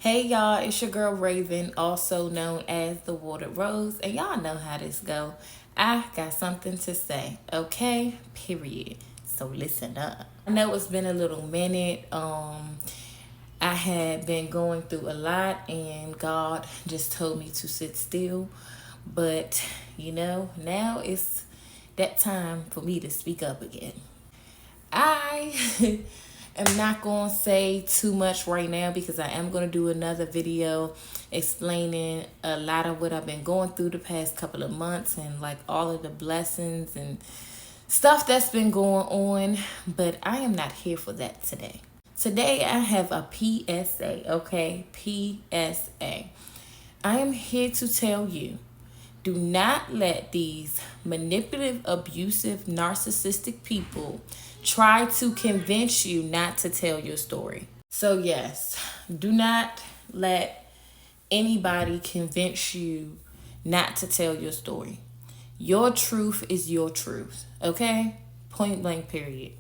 Hey y'all, it's your girl Raven, also known as the Watered Rose, and y'all know how this go. I got something to say, okay? Period. So listen up. I know it's been a little minute. I had been going through a lot, and God just told me to sit still. But now it's that time for me to speak up again. I am not going to say too much right now because I am going to do another video explaining a lot of what I've been going through the past couple of months and like all of the blessings and stuff that's been going on. But I am not here for that today. Today I have a PSA, okay? PSA. I am here to tell you, do not let these manipulative, abusive, narcissistic people try to convince you not to tell your story. So yes, do not let anybody convince you not to tell your story. Your truth is your truth, okay? Point blank, period.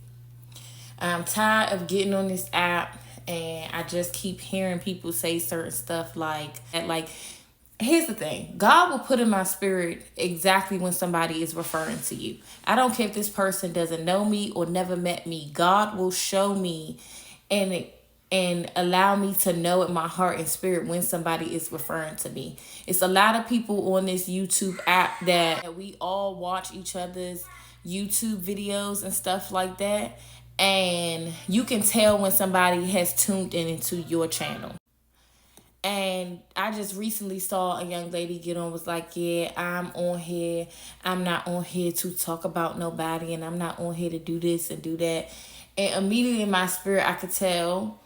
I'm tired of getting on this app and I just keep hearing people say certain stuff like, here's the thing. God will put in my spirit exactly when somebody is referring to you. I don't care if this person doesn't know me or never met me. God will show me and allow me to know in my heart and spirit when somebody is referring to me. It's a lot of people on this YouTube app that we all watch each other's YouTube videos and stuff like that. And you can tell when somebody has tuned into your channel. And I just recently saw a young lady get on, was like, yeah, I'm on here. I'm not on here to talk about nobody, and I'm not on here to do this and do that. And immediately in my spirit, I could tell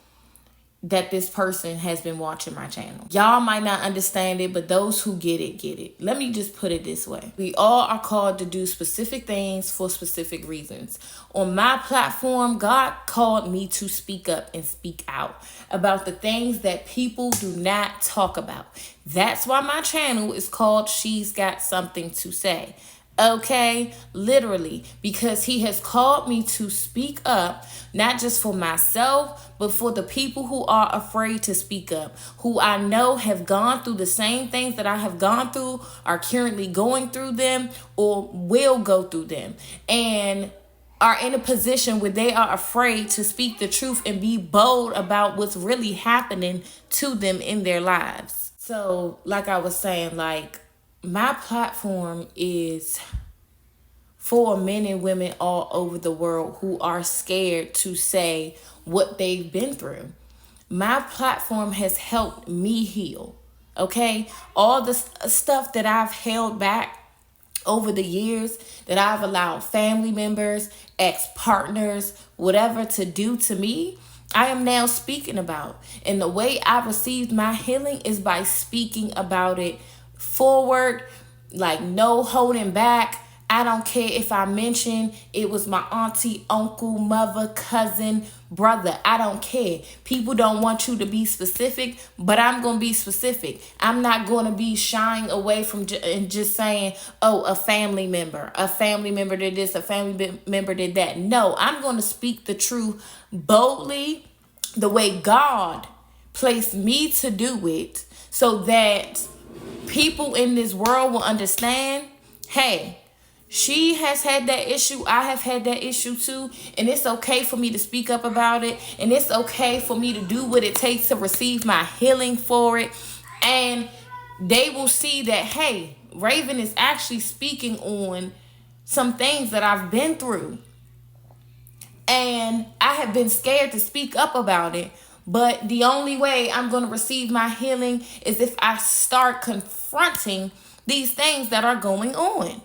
that this person has been watching my channel. Y'all might not understand it, but those who get it, get it. Let me just put it this way. We all are called to do specific things for specific reasons. On my platform, God called me to speak up and speak out about the things that people do not talk about. That's why my channel is called She's Got Something to Say. Okay, literally, because he has called me to speak up, not just for myself, but for the people who are afraid to speak up, who I know have gone through the same things that I have gone through, are currently going through them, or will go through them, and are in a position where they are afraid to speak the truth and be bold about what's really happening to them in their lives. So, like I was saying, my platform is for men and women all over the world who are scared to say what they've been through. My platform has helped me heal, okay? All the stuff that I've held back over the years, that I've allowed family members, ex-partners, whatever to do to me, I am now speaking about. And the way I received my healing is by speaking about it forward, like no holding back. I don't care if I mention it was my auntie, uncle, mother, cousin, brother. I don't care. People don't want you to be specific, but I'm going to be specific. I'm not going to be shying away from and just saying, oh, a family member did this, a family member did that. No, I'm going to speak the truth boldly, the way God placed me to do it, so that people in this world will understand, hey, she has had that issue. I have had that issue too. And it's okay for me to speak up about it. And it's okay for me to do what it takes to receive my healing for it. And they will see that, hey, Raven is actually speaking on some things that I've been through. And I have been scared to speak up about it. But the only way I'm going to receive my healing is if I start confronting these things that are going on.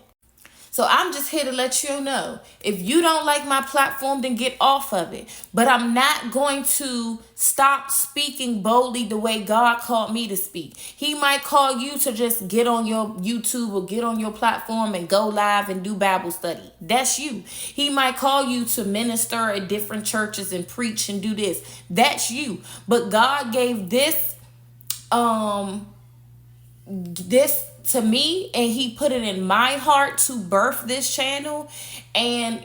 So I'm just here to let you know, if you don't like my platform, then get off of it. But I'm not going to stop speaking boldly the way God called me to speak. He might call you to just get on your YouTube or get on your platform and go live and do Bible study. That's you. He might call you to minister at different churches and preach and do this. That's you. But God gave this to me, and he put it in my heart to birth this channel and,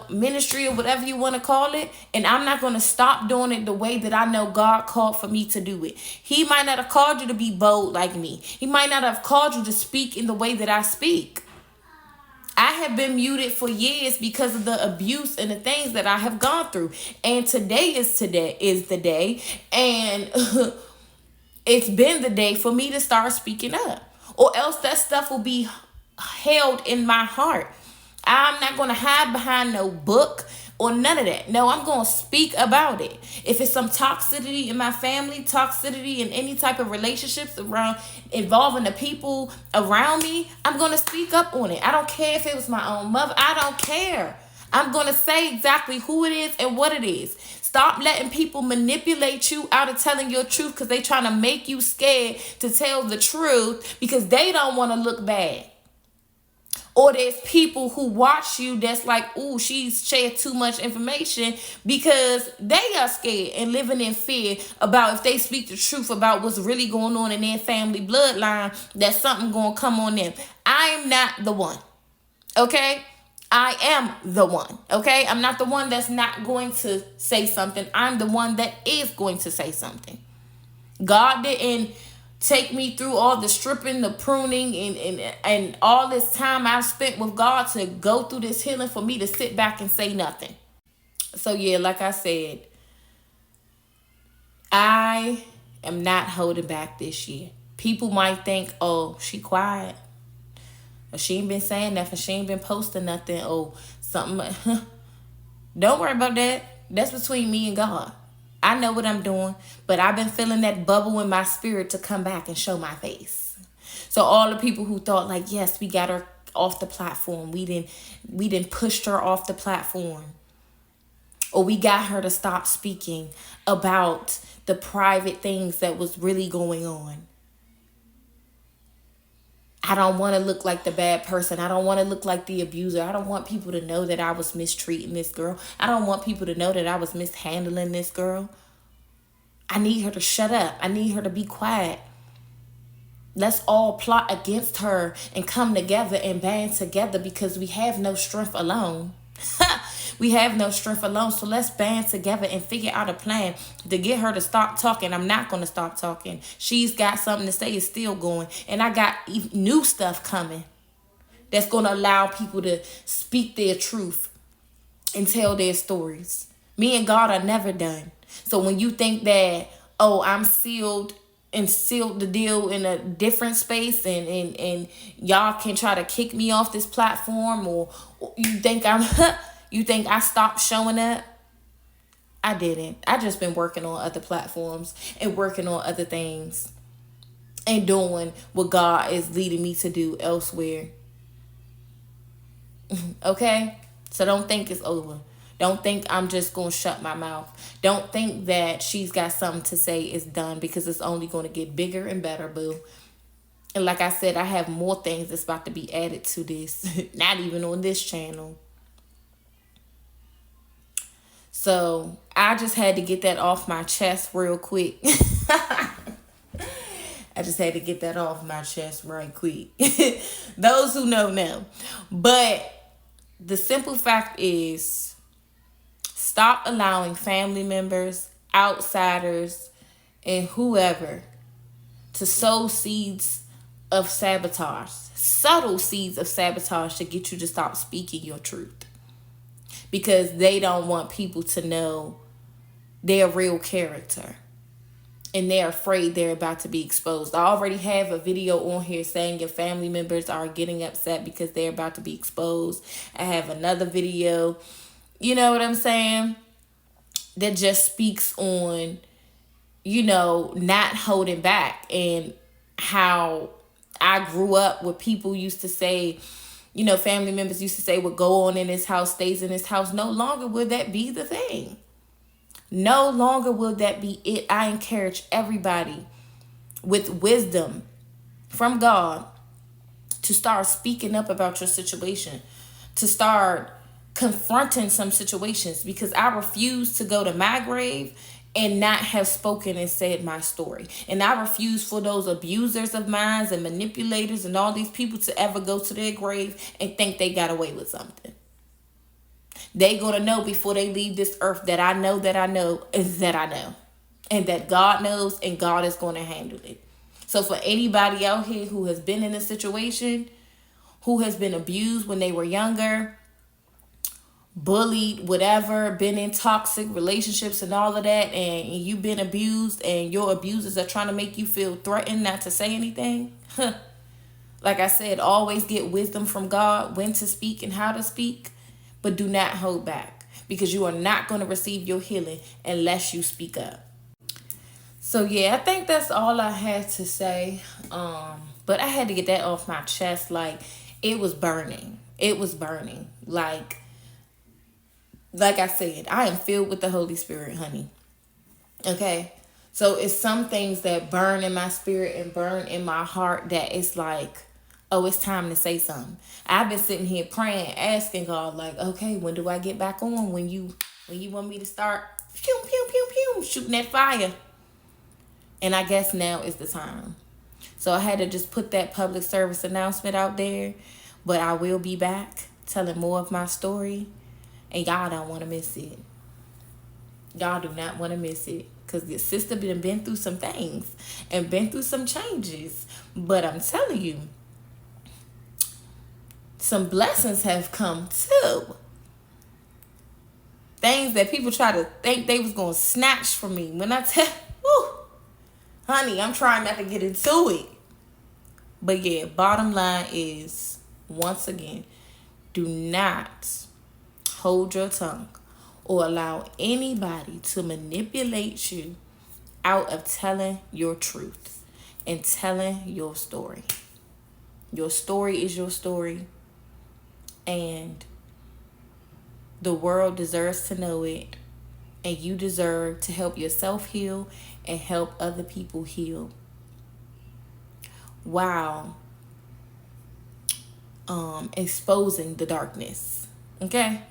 ministry or whatever you want to call it. And I'm not going to stop doing it the way that I know God called for me to do it. He might not have called you to be bold like me. He might not have called you to speak in the way that I speak. I have been muted for years because of the abuse and the things that I have gone through. And today is the day. And it's been the day for me to start speaking up. Or else that stuff will be held in my heart. I'm not going to hide behind no book or none of that. No, I'm going to speak about it. If it's some toxicity in my family, toxicity in any type of relationships around involving the people around me, I'm going to speak up on it. I don't care if it was my own mother. I don't care. I'm going to say exactly who it is and what it is. Stop letting people manipulate you out of telling your truth because they trying to make you scared to tell the truth because they don't want to look bad. Or there's people who watch you that's like, ooh, she's shared too much information because they are scared and living in fear about if they speak the truth about what's really going on in their family bloodline, that something going to come on them. I'm not the one. Okay? I am the one, okay? I'm not the one that's not going to say something. I'm the one that is going to say something. God didn't take me through all the stripping, the pruning, and all this time I've spent with God to go through this healing for me to sit back and say nothing. So yeah, like I said, I am not holding back this year. People might think, oh, she quiet. Or she ain't been saying nothing. She ain't been posting nothing. Oh, something. Don't worry about that. That's between me and God. I know what I'm doing. But I've been feeling that bubble in my spirit to come back and show my face. So all the people who thought like, yes, we got her off the platform. We didn't push her off the platform. Or we got her to stop speaking about the private things that was really going on. I don't want to look like the bad person. I don't want to look like the abuser. I don't want people to know that I was mistreating this girl. I don't want people to know that I was mishandling this girl. I need her to shut up. I need her to be quiet. Let's all plot against her and come together and band together because we have no strength alone. We have no strength alone. So let's band together and figure out a plan to get her to stop talking. I'm not going to stop talking. She's got something to say. It's still going. And I got new stuff coming that's going to allow people to speak their truth and tell their stories. Me and God are never done. So when you think that, oh, I'm sealed the deal in a different space and y'all can try to kick me off this platform, or you think you think I stopped showing up? I didn't. I just been working on other platforms and working on other things and doing what God is leading me to do elsewhere. Okay? So don't think it's over. Don't think I'm just going to shut my mouth. Don't think that she's got something to say is done, because it's only going to get bigger and better, boo. And like I said, I have more things that's about to be added to this. Not even on this channel. So I just had to get that off my chest real quick. I just had to get that off my chest right quick. Those who know. But the simple fact is, stop allowing family members, outsiders, and whoever to sow seeds of sabotage, subtle seeds of sabotage, to get you to stop speaking your truth. Because they don't want people to know their real character. And they're afraid they're about to be exposed. I already have a video on here saying your family members are getting upset because they're about to be exposed. I have another video, you know what I'm saying, that just speaks on, not holding back, and how I grew up where people used to say, family members used to say, what go on in this house stays in this house. No longer will that be the thing. No longer will that be it. I encourage everybody with wisdom from God to start speaking up about your situation, to start confronting some situations, because I refuse to go to my grave and not have spoken and said my story. And I refuse for those abusers of minds and manipulators and all these people to ever go to their grave and think they got away with something. They gonna know before they leave this earth that I know is that I know. And that God knows, and God is gonna handle it. So for anybody out here who has been in a situation, who has been abused when they were younger, bullied, whatever, been in toxic relationships and all of that, and you've been abused and your abusers are trying to make you feel threatened not to say anything, like I said, always get wisdom from God, when to speak and how to speak, but do not hold back, because you are not going to receive your healing unless you speak up. So yeah, I think that's all I had to say. But I had to get that off my chest. Like, it was burning. It was burning. Like I said, I am filled with the Holy Spirit, honey. Okay? So it's some things that burn in my spirit and burn in my heart that it's like, oh, it's time to say something. I've been sitting here praying, asking God, like, okay, when do I get back on? When you want me to start pew, pew, pew, pew, shooting that fire? And I guess now is the time. So I had to just put that public service announcement out there. But I will be back telling more of my story. And y'all don't want to miss it. Y'all do not want to miss it. Because the sister been through some things. And been through some changes. But I'm telling you, some blessings have come too. Things that people try to think they was going to snatch from me. When I tell, whew, honey, I'm trying not to get into it. But yeah, bottom line is, once again, do not hold your tongue or allow anybody to manipulate you out of telling your truth and telling your story. Your story is your story, and the world deserves to know it, and you deserve to help yourself heal and help other people heal. Wow. Exposing the darkness. Okay?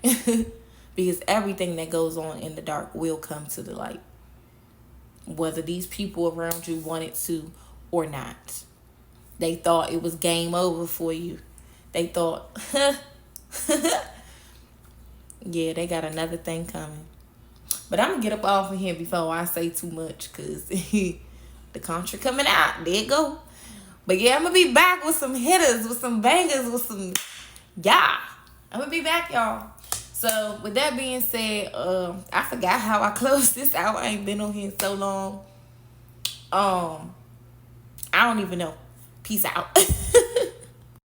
Because everything that goes on in the dark will come to the light, whether these people around you wanted to or not. They thought it was game over for you. They thought, yeah, they got another thing coming. But I'm going to get up off of here before I say too much, because the country coming out. There you go. But yeah, I'm going to be back with some hitters, with some bangers, with some, yeah. I'm going to be back, y'all. So with that being said, I forgot how I closed this out. I ain't been on here so long. I don't even know. Peace out.